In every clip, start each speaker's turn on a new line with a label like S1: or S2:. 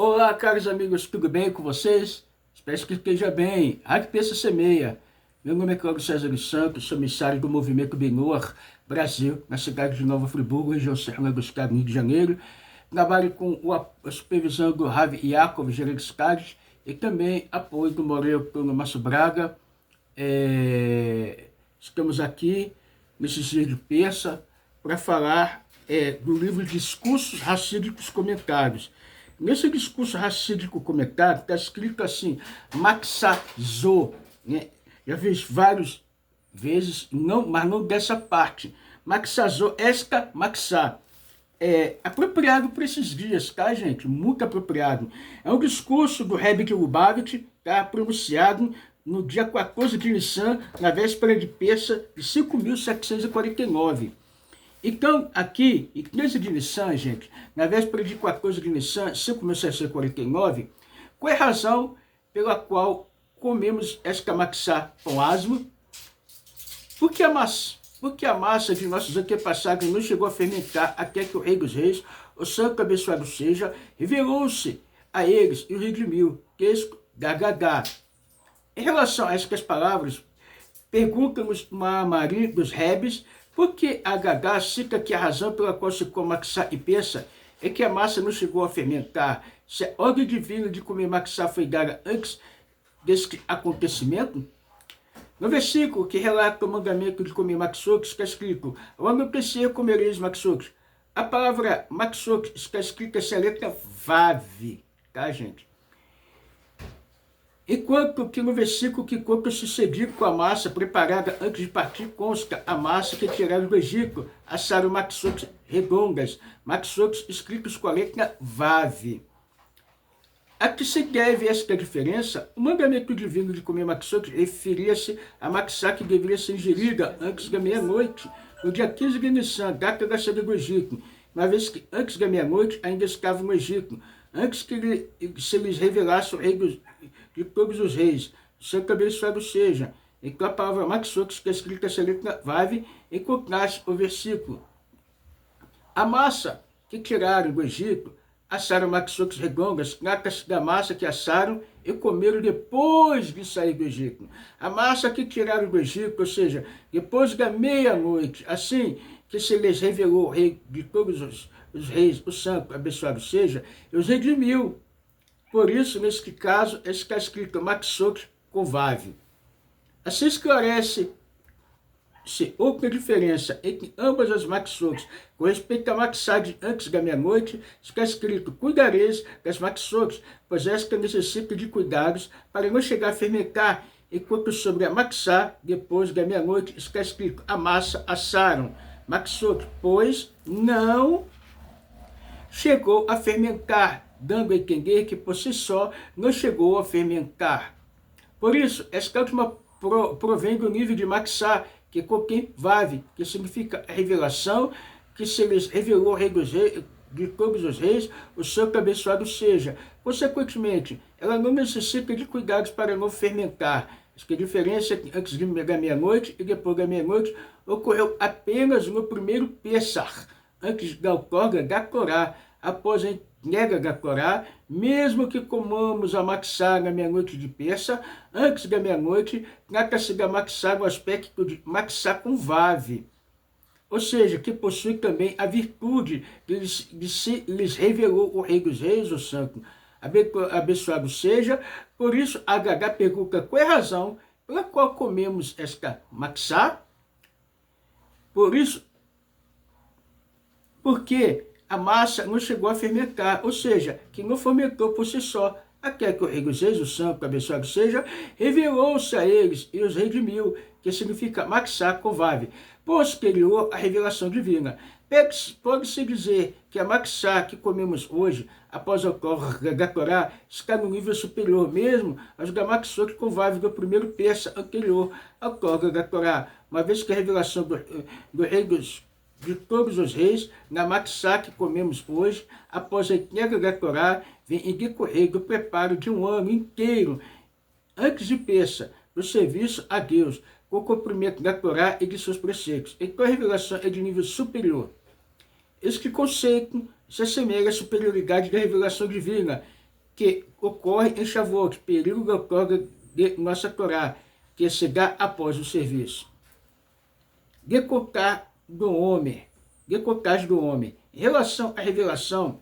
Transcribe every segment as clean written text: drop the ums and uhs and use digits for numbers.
S1: Olá, caros amigos, tudo bem com vocês? Espero que esteja bem. Aqui pensa semeia. Meu nome é Cláudio César dos Santos, sou missário do Movimento Benor Brasil, na cidade de Nova Friburgo, região Serra do Estado, Rio de Janeiro. Trabalho com a supervisão do Ravi Yaakov Geredes e também apoio do Morel pelo Márcio Braga. Estamos aqui nesses dias de terça para falar do livro Discursos Racídicos Comentados. Nesse discurso racídico comentado, está escrito assim, Maxazô, né? Já vi várias vezes, mas não dessa parte. Maxazô, esta maxá. É apropriado para esses dias, tá, gente? Muito apropriado. É um discurso do Rebbe de Lubavitch, tá? Pronunciado no dia 14 de Nissan, na véspera de Pessa, de 5.749. Então, aqui, em 15 de Nissan, gente, na véspera de 14 de Nissan, 5.749, qual é a razão pela qual comemos esta maxá com asmo? Porque a massa de nossos antepassados não chegou a fermentar até que o Rei dos Reis, o Santo Abençoado seja, revelou-se a eles e os redimiu, texto da Gadá. Em relação a estas palavras, pergunta-nos uma Maria dos Rebes, porque a Gadá cita que a razão pela qual se come maxá e pensa é que a massa não chegou a fermentar. Se a ordem divina de comer maxá foi dada antes desse acontecimento? No versículo que relata o mandamento de comer maxox, está escrito, ao anoitecer comereis maxox. A palavra maxox está escrita essa letra Vav, tá, gente? Enquanto que no versículo que conta se seguir com a massa preparada antes de partir, consta a massa que tiraram do Egito, assaram maxox redondas, maxox escritos com a letra Vav. A que se deve esta diferença? O mandamento divino de comer maxox referia-se a maxá que deveria ser ingerida antes da meia-noite, no dia 15 de Nissan, data da saída do Egito, uma vez que antes da meia-noite ainda estavam no Egito, antes que se lhes revelasse o rei de todos os reis, Santo Abençoado seja. Então a palavra maxox, que é escrita essa letra Vav, encontraste o versículo. A massa que tiraram do Egito, assaram maxox redondas, trata-se da massa que assaram e comeram depois de sair do Egito. A massa que tiraram do Egito, ou seja, depois da meia-noite, assim que se lhes revelou o rei de todos os reis, o santo abençoado seja, e os redimiu. Por isso, neste caso, está escrito maxox com Vav. Assim esclarece-se outra diferença entre ambas as maxox. Com respeito à maxá de antes da meia-noite, está escrito, cuidareis das maxox, pois esta necessita de cuidados para não chegar a fermentar, enquanto sobre a maxá, depois da meia-noite, está escrito, a massa assaram, maxox, pois não chegou a fermentar, dando a entender que por si só não chegou a fermentar. Por isso, esta última provém do nível de maxá, que coquim Vav, que significa a revelação, que se lhes revelou o rei dos reis, de todos os reis, o santo abençoado seja. Consequentemente, ela não necessita de cuidados para não fermentar. A diferença é que antes da meia-noite e depois da meia-noite ocorreu apenas no primeiro Pessach, antes da outorga da Torá. Após a entrega da Torá, mesmo que comamos a maxá na meia-noite de Pessa, antes da meia-noite, trata-se da maxá no aspecto de maxá com Vav, ou seja, que possui também a virtude de se lhes revelou o Rei dos Reis, o Santo abençoado seja. Por isso, a Gadá pergunta qual é a razão pela qual comemos esta maxá. Por isso, porque a massa não chegou a fermentar, ou seja, que não fermentou por si só, até que o Rei dos Reis, o Santo abençoado seja, revelou-se a eles e os redimiu, que significa maxá com Vav, posterior à revelação divina. Pode-se dizer que a maxá que comemos hoje, após a outorga da Torá, está no nível superior mesmo aos da maxox com Vav do primeiro Pessa anterior à outorga da Torá, uma vez que a revelação do Rei de todos os reis, na maxá que comemos hoje, após a entrega da Torá, vem em decorrer do preparo de um ano inteiro, antes de Pessa, do serviço a Deus, com o cumprimento da Torá e de seus preceitos. Então a revelação é de nível superior. Este conceito se assemelha à superioridade da revelação divina, que ocorre em Shavuot, período da outorga de nossa Torá, que se dá após o serviço. Decotagem do homem. Em relação à revelação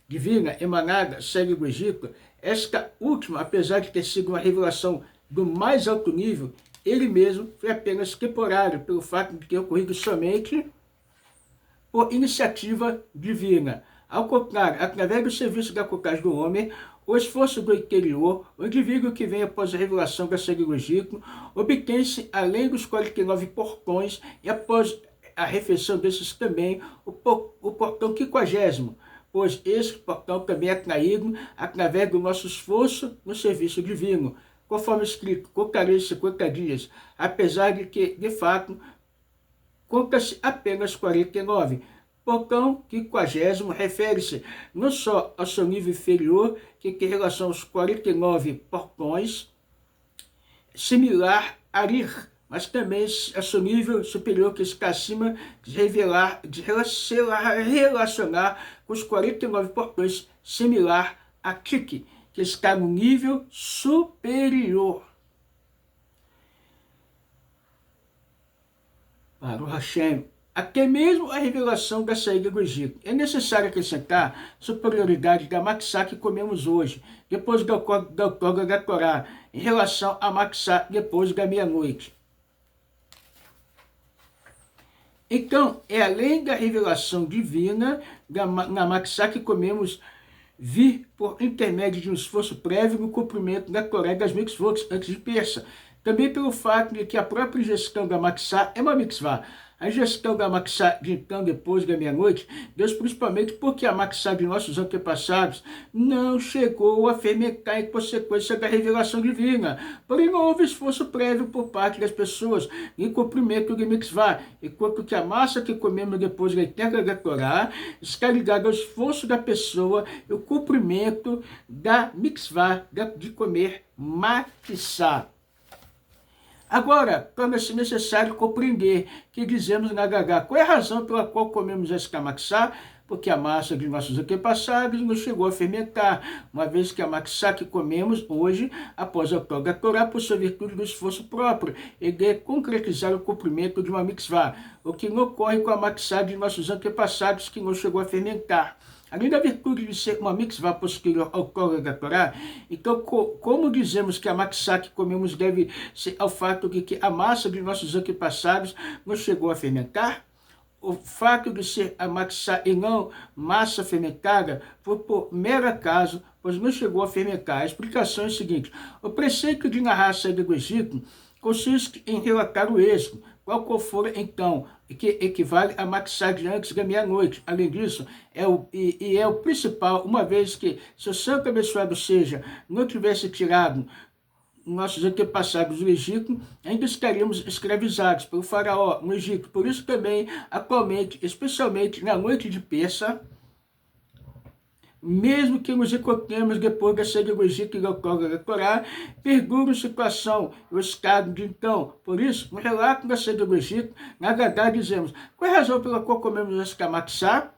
S1: divina emanada, segue do Egito, esta última, apesar de ter sido uma revelação do mais alto nível, ele mesmo foi apenas temporário, pelo fato de ter ocorrido somente por iniciativa divina. Ao contrário, através do serviço da decotagem do homem, o esforço do interior, o indivíduo que vem após a revelação da segue do Egito, obtém-se, além dos 49 portões, e após a refeição desses também, o portão 50º, pois esse portão também é atraído através do nosso esforço no serviço divino, conforme escrito, contarei 50 dias, apesar de que, de fato, conta-se apenas 49. Portão 50º refere-se não só ao seu nível inferior, que tem relação aos 49 portões, similar a Arir, mas também a seu nível superior, que está acima de relacionar com os 49 portões, similar a Kik, que está no nível superior. Para o Hashem, até mesmo a revelação da saída do Egito. É necessário acrescentar a superioridade da matzá que comemos hoje, depois da outorga da Torá, em relação à matzá depois da meia-noite. Então, é além da revelação divina na matzá que comemos vir por intermédio de um esforço prévio no cumprimento da Torá das mitzvot antes de Persa. Também pelo fato de que a própria ingestão da matzá é uma mitzvah. A ingestão da matzá de então, depois da meia-noite, Deus principalmente porque a matzá de nossos antepassados não chegou a fermentar em consequência da revelação divina. Porém, não houve esforço prévio por parte das pessoas em cumprimento de mitzvah, enquanto que a massa que comemos depois da entrega da Torá está ligada ao esforço da pessoa e o cumprimento da mitzvah de comer matzá. Agora, torna-se necessário compreender que dizemos na Gagá qual é a razão pela qual comemos esta matzá, porque a massa de nossos antepassados não chegou a fermentar, uma vez que a matzá que comemos hoje, após a outorga da Torá, possui a virtude do esforço próprio e de concretizar o cumprimento de uma mitzvah, o que não ocorre com a matzá de nossos antepassados que não chegou a fermentar. Além da virtude de ser uma mitzvah posterior ao outorga da Torá, então, como dizemos que a matzá que comemos deve ser ao fato de que a massa de nossos antepassados não chegou a fermentar? O fato de ser a matzá e não massa fermentada foi por mero acaso, pois não chegou a fermentar. A explicação é a seguinte: o preceito de narrar a saída do Egito consiste em relatar o êxodo, qual for então, que equivale a matzá de antes da meia-noite. Além disso, é o principal, uma vez que, se o santo abençoado seja, não tivesse tirado nossos antepassados do Egito, ainda estaríamos escravizados pelo faraó no Egito. Por isso também, atualmente, especialmente na noite de Persa, mesmo que nos encontremos depois da saída do Egito e da outorga da Torá, perdura a situação, o estado de então. Por isso, no relato da saída do Egito, na verdade dizemos, qual é a razão pela qual comemos esta matzá?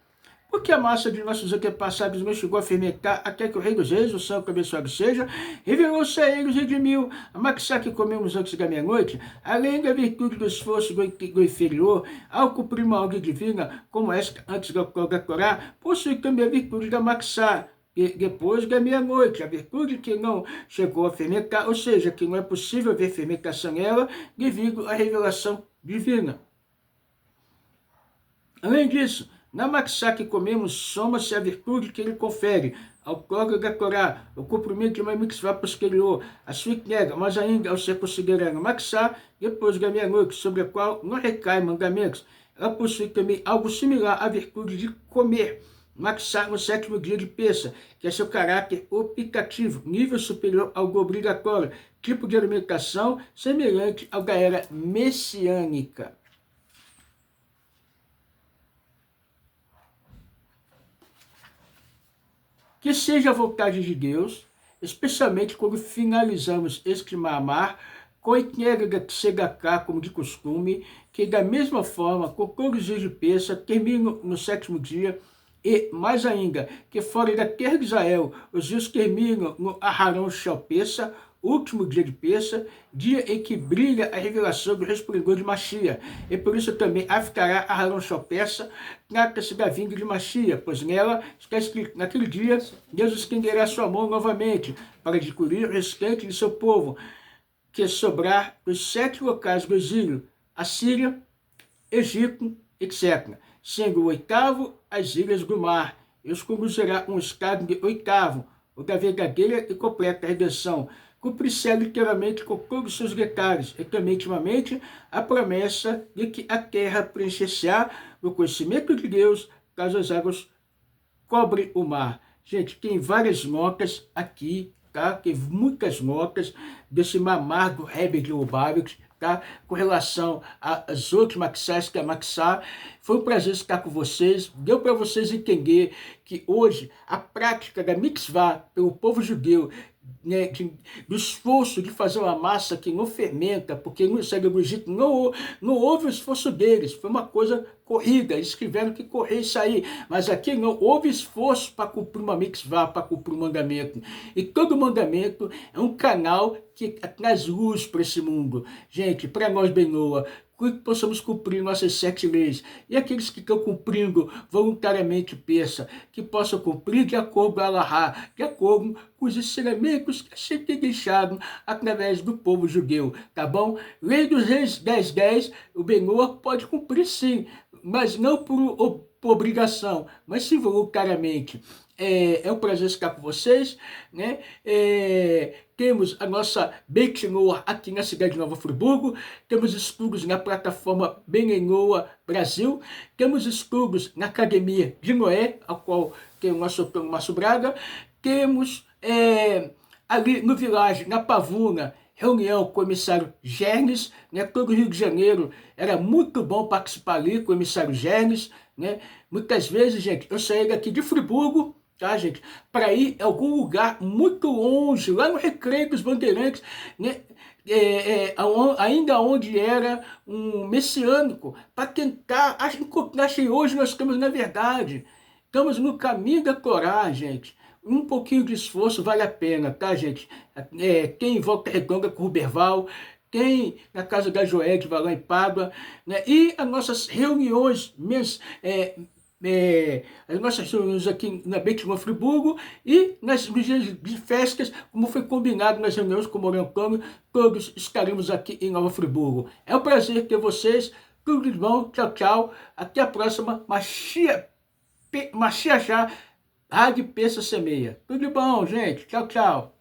S1: Porque a massa de nossos antepassados não chegou a fermentar até que o Rei dos Reis, o santo abençoado seja, revelou-se a eles e redimiu. A matzá que comemos antes da meia-noite, além da virtude do esforço do inferior, ao cumprir uma ordem divina, como esta antes da outorga da Torá, possui também a virtude da matzá depois da meia-noite, a virtude que não chegou a fermentar, ou seja, que não é possível ver fermentação nela devido à revelação divina. Além disso, na matzá que comemos, soma-se a virtude que ele confere, ao outorga da Torá, o cumprimento de uma mitzvah posterior, a sua entrega, mas ainda ao ser considerada matzá, depois da meia-noite, sobre a qual não recai mandamentos. Ela possui também algo similar à virtude de comer matzá no 7º dia de Persa, que é seu caráter optativo, nível superior ao do obrigatório, tipo de alimentação semelhante ao da era messiânica. Que seja a vontade de Deus, especialmente quando finalizamos este mamar com a entrega da Tsegaká, como de costume, que da mesma forma, com todos os dias de Persa, termino no 7º dia, E mais ainda, que fora da terra de Israel, os dias terminam no Aharon Shel Pesach, último dia de Pesach, dia em que brilha a revelação do resplendor de Mashiach. E por isso também habitará Aharon Shel Pesach, trata-se da vinda de Mashiach, pois nela está escrito: naquele dia Deus estenderá sua mão novamente para adquirir o restante de seu povo, que sobrar dos 7 locais do exílio, Assíria, Egito, etc., sendo o 8º as ilhas do mar. E os conduzirá um estado de 8º, o da verdadeira e completa redenção. Cumprir-se literalmente com todos os seus detalhes, e também intimamente a promessa de que a terra preencher-se-á no conhecimento de Deus, caso as águas cobrem o mar. Gente, tem várias notas aqui, tá? Tem muitas notas desse mamar do Rebbe de Lubavitch, tá? Com relação às outras Maxás, que é a Maxá. Foi um prazer estar com vocês. Deu para vocês entender que hoje a prática da mitzvah pelo povo judeu, né, do esforço de fazer uma massa que não fermenta, porque no Egito não houve o esforço deles, foi uma coisa corrida, eles tiveram que correr e sair, mas aqui não houve esforço para cumprir uma mitzvah, para cumprir um mandamento. E todo mandamento é um canal que traz luz para esse mundo. Gente, para nós, Benoa, que possamos cumprir nossas 7 leis, e aqueles que estão cumprindo voluntariamente Pesach, que possam cumprir de acordo com a Allahá, de acordo com os ensinamentos que a gente deixado através do povo judeu, tá bom? Lei dos Reis 10:10, o Benoa pode cumprir sim, mas não por obrigação, mas sim voluntariamente. É um prazer estar com vocês, né? Temos a nossa Beit Noah aqui na cidade de Nova Friburgo, temos estudos na plataforma Benenoa Brasil, temos estudos na Academia de Noé, a qual tem o nosso doutor Márcio Braga, temos ali no Village, na Pavuna, reunião com o emissário Gernes, né? Todo o Rio de Janeiro era muito bom participar ali com o emissário Gernes, né? Muitas vezes, gente, eu saí daqui de Friburgo, tá, gente, para ir a algum lugar muito longe, lá no Recreio dos Bandeirantes, né? Ainda onde era um messiânico, para tentar encontrar, se hoje nós estamos na verdade, estamos no caminho da Torá, gente. Um pouquinho de esforço vale a pena, tá, gente? Tem em Volta Redonda com o Ruberval, tem na casa da Joete, vai lá em Pádua, né? E as nossas reuniões, as nossas reuniões aqui na Beit Noah Friburgo e nas dias de festas, como foi combinado nas reuniões com o Moro Antônio, todos estaremos aqui em Nova Friburgo. É um prazer ter vocês, tudo de bom, tchau, tchau, até a próxima, Mashiach já, Rádio Peça Semeia. Tudo de bom, gente, tchau, tchau.